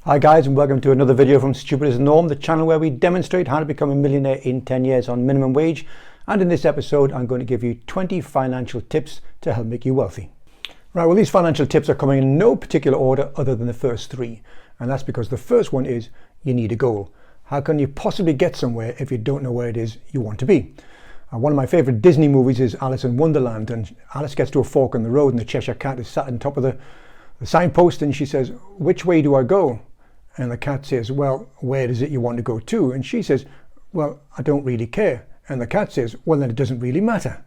Hi guys, and welcome to another video from Stupid as the Norm, the channel where we demonstrate how to become a millionaire in 10 years on minimum wage. And in this episode, I'm going to give you 20 financial tips to help make you wealthy. Right, well, these financial tips are coming in no particular order other than the first three. And that's because the first one is you need a goal. How can you possibly get somewhere if you don't know where it is you want to be? One of my favorite Disney movies is Alice in Wonderland, and Alice gets to a fork in the road and the Cheshire Cat is sat on top of the signpost, and she says, "Which way do I go?" And the cat says, "Well, where is it you want to go to?" And she says, "Well, I don't really care." And the cat says, "Well, then it doesn't really matter."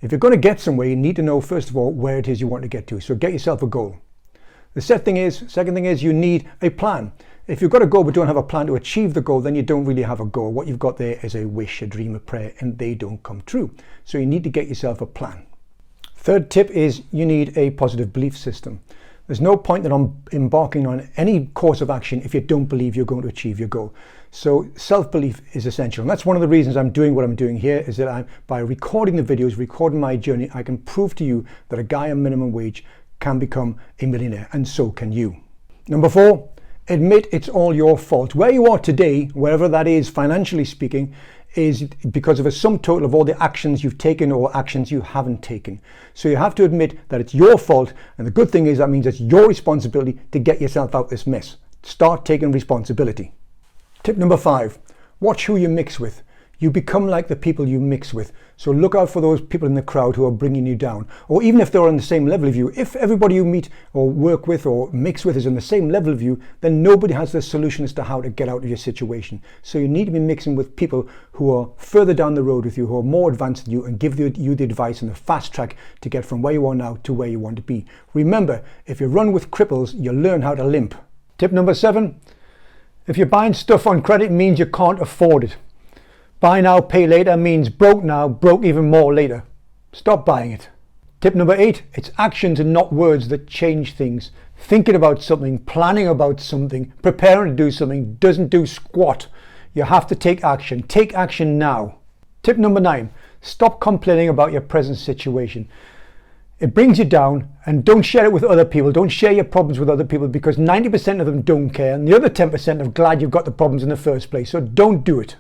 If you're going to get somewhere, you need to know, first of all, where it is you want to get to. So get yourself a goal. The second thing is you need a plan. If you've got a goal but don't have a plan to achieve the goal, then you don't really have a goal. What you've got there is a wish, a dream, a prayer, and they don't come true. So you need to get yourself a plan. Third tip is you need a positive belief system. There's no point in embarking on any course of action if you don't believe you're going to achieve your goal. So self-belief is essential. And that's one of the reasons I'm doing what I'm doing here, is that by recording the videos, recording my journey, I can prove to you that a guy on minimum wage can become a millionaire, and so can you. Number 4, admit it's all your fault. Where you are today, wherever that is financially speaking, is because of a sum total of all the actions you've taken or actions you haven't taken. So you have to admit that it's your fault, and the good thing is that means it's your responsibility to get yourself out this mess. Start taking responsibility. Tip number 5, watch who you mix with. You become like the people you mix with. So look out for those people in the crowd who are bringing you down. Or even if they're on the same level of you, if everybody you meet or work with or mix with is on the same level of you, then nobody has the solution as to how to get out of your situation. So you need to be mixing with people who are further down the road with you, who are more advanced than you, and give you the advice and the fast track to get from where you are now to where you want to be. Remember, if you run with cripples, you'll learn how to limp. Tip number 7, if you're buying stuff on credit, it means you can't afford it. Buy now, pay later means broke now, broke even more later. Stop buying it. Tip number 8, it's actions and not words that change things. Thinking about something, planning about something, preparing to do something doesn't do squat. You have to take action. Take action now. Tip number 9, stop complaining about your present situation. It brings you down, and don't share it with other people. Don't share your problems with other people, because 90% of them don't care, and the other 10% are glad you've got the problems in the first place. So don't do it.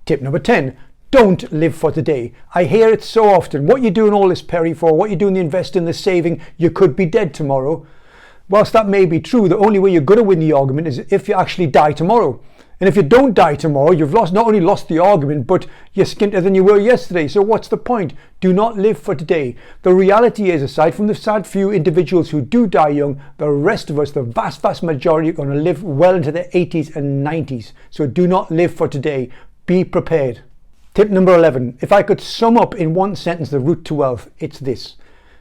Tip number 10, don't live for today. I hear it so often. What you doing all this Perry for? What you doing the investing, the saving? You could be dead tomorrow. Whilst that may be true, the only way you're going to win the argument is if you actually die tomorrow. And if you don't die tomorrow, you've not only lost the argument, but you're skintier than you were yesterday. So what's the point? Do not live for today. The reality is, aside from the sad few individuals who do die young, the rest of us, the vast majority, are going to live well into their 80s and 90s. So do not live for today. Be prepared. Tip number 11. If I could sum up in one sentence the route to wealth, it's this: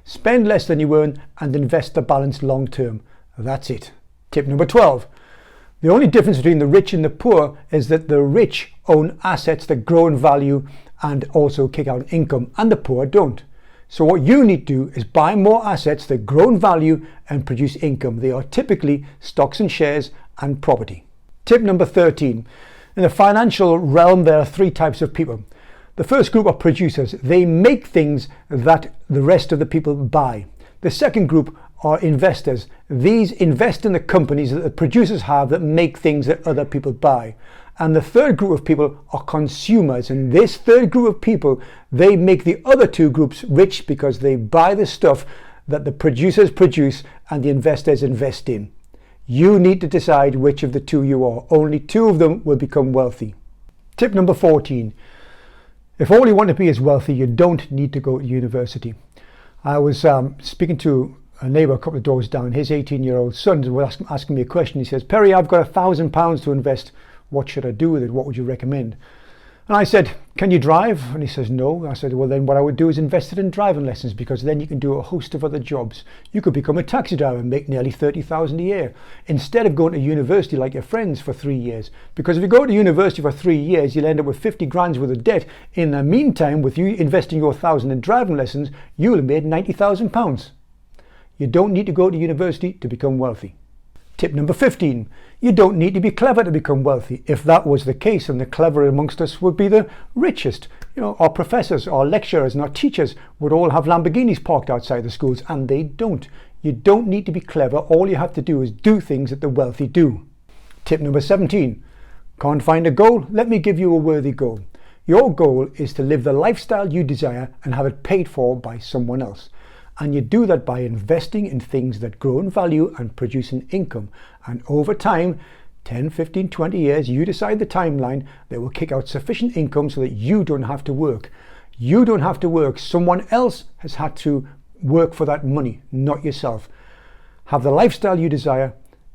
spend less than you earn and invest the balance long term. That's it. Tip number 12. The only difference between the rich and the poor is that the rich own assets that grow in value and also kick out income, and the poor don't. So what you need to do is buy more assets that grow in value and produce income. They are typically stocks and shares and property. Tip number 13. In the financial realm, there are 3 types of people. The first group are producers. They make things that the rest of the people buy. The second group are investors. These invest in the companies that the producers have that make things that other people buy. And the third group of people are consumers. And this third group of people, they make the other 2 groups rich because they buy the stuff that the producers produce and the investors invest in. You need to decide which of the 2 you are. Only 2 of them will become wealthy. Tip number 14. If all you want to be is wealthy, you don't need to go to university. I was speaking to a neighbour a couple of doors down. His 18-year-old son was asking me a question. He says, "Perry, I've got £1,000 to invest. What should I do with it? What would you recommend?" And I said, "Can you drive?" And he says, "No." I said, "Well, then what I would do is invest it in driving lessons, because then you can do a host of other jobs. You could become a taxi driver and make nearly 30,000 a year instead of going to university like your friends for 3 years. Because if you go to university for 3 years, you'll end up with 50 grand worth of debt. In the meantime, with you investing your 1,000 in driving lessons, you'll have made £90,000. You don't need to go to university to become wealthy. Tip number 15. You don't need to be clever to become wealthy. If that was the case, then the clever amongst us would be the richest. Our professors, our lecturers and our teachers would all have Lamborghinis parked outside the schools, and they don't. You don't need to be clever. All you have to do is do things that the wealthy do. Tip number 17. Can't find a goal? Let me give you a worthy goal. Your goal is to live the lifestyle you desire and have it paid for by someone else. And you do that by investing in things that grow in value and produce an income. And over time, 10, 15, 20 years, you decide the timeline, they will kick out sufficient income so that you don't have to work. You don't have to work. Someone else has had to work for that money, not yourself. Have the lifestyle you desire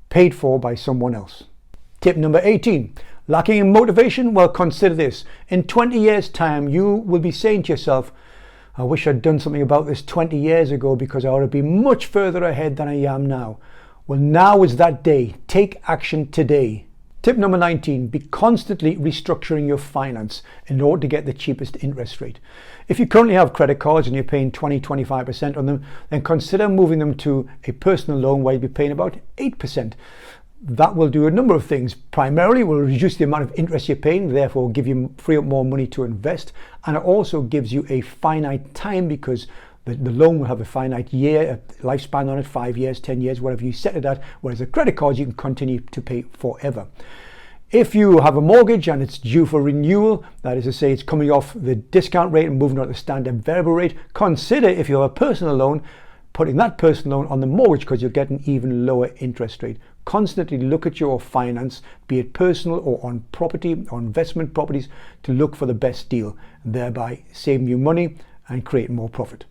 paid for by someone else. Tip number 18. Lacking in motivation? Well, consider this. In 20 years' time, you will be saying to yourself, I wish I'd done something about this 20 years ago because I ought to be much further ahead than I am now. Well, now is that day. Take action today. Tip number 19, be constantly restructuring your finance in order to get the cheapest interest rate. If you currently have credit cards and you're paying 20-25% on them, then consider moving them to a personal loan where you'll be paying about 8%. That will do a number of things. Primarily, it will reduce the amount of interest you're paying, therefore free up more money to invest. And it also gives you a finite time because the loan will have a finite lifespan on it, 5 years, 10 years, whatever you set it at, whereas a credit card you can continue to pay forever. If you have a mortgage and it's due for renewal, that is to say it's coming off the discount rate and moving on to the standard variable rate, consider if you have a personal loan, putting that personal loan on the mortgage because you'll get an even lower interest rate. Constantly look at your finance, be it personal or on property or investment properties, to look for the best deal, thereby saving you money and creating more profit.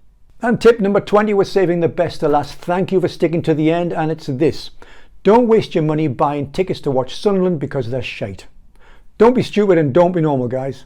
And tip number 20 was saving the best to last. Thank you for sticking to the end, and it's this. Don't waste your money buying tickets to watch Sunderland because they're shite. Don't be stupid and don't be normal, guys.